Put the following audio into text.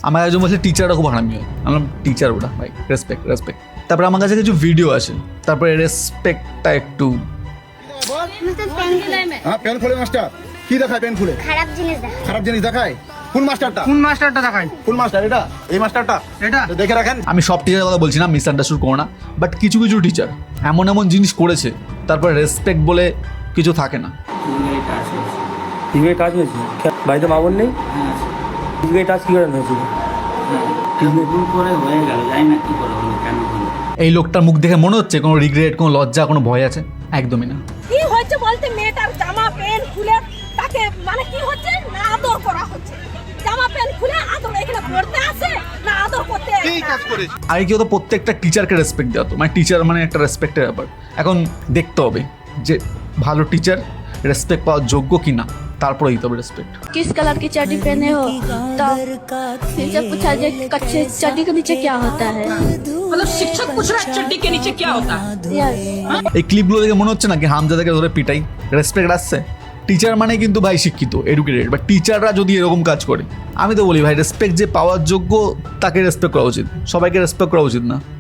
আমার একজন বলছে টিচারটা খুব হারামি হয়। আমরা টিচার ওটা ভাই, রেসপেক্ট রেসপেক্ট। তারপরে আমার কাছে কিছু ভিডিও আছে, তারপরে রেসপেক্টটা একটু হ্যাঁ পেন খুলে মাস্টার কি দেখায়? পেন খুলে খারাপ জিনিস দেখায়। কোন মাস্টারটা দেখায়? কোন মাস্টার এটা? এই মাস্টারটা এটা দেখে রাখেন। আমি সব টিচারের কথা বলছি না, মিসআন্ডারস্ট্যান্ড করো না, বাট কিছু কিছু টিচার এমন এমন জিনিস করেছে তারপরে রেসপেক্ট বলে কিছু থাকে না। টিভির কাজ হয়েছে বাড়িতে মা বোন নেই, টিভির কাজ কি করে হয়েছিল? ভুল করে হয়ে গেল, জানি না কি করে হলো, কেন হলো। এই লোকটার মুখ দেখে মনে হচ্ছে কোনো রিগ্রেট, কোনো লজ্জা, কোনো ভয় আছে? একদমই না। কি হচ্ছে বলতে, মেয়েটার জামা প্যান্ট খুলে তাকে মানে কি হচ্ছে না আদর করা হচ্ছে। জামা প্যান্ট খুলে আদর এখানে পড়তে আসে না আদর করতে। এই কাজ করেছে। আগে কি হতো, প্রত্যেকটা টিচারকে রেসপেক্ট দেওয়া হতো, মানে টিচার মানে একটা রেসপেক্টের ব্যাপার। এখন দেখতে হবে যে ভালো টিচার রেসপেক্ট পাওয়ার যোগ্য কি না, তারপরে দিতে হবে রেসপেক্ট। किस कलर की चड्डी पहने हो? तब फिर जब पूछा जे कच्चे चड्डी के नीचे क्या होता है? मतलब शिक्षक पूछ रहा है चड्डी के नीचे क्या होता है। यस। এই ক্লিপগুলো দেখে মনে হচ্ছে না কি হামজাদাকে ধরে পিটাই? রেসপেক্ট আসছে? টিচার মানে কিন্তু ভাই শিক্ষিত, এডুকেটেড, বা টিচাররা যদি এরকম কাজ করে, আমি তো বলি ভাই রেসপেক্ট যে পাওয়ার যোগ্য তাকে রেসপেক্ট করা উচিত, সবাইকে রেসপেক্ট করা উচিত না।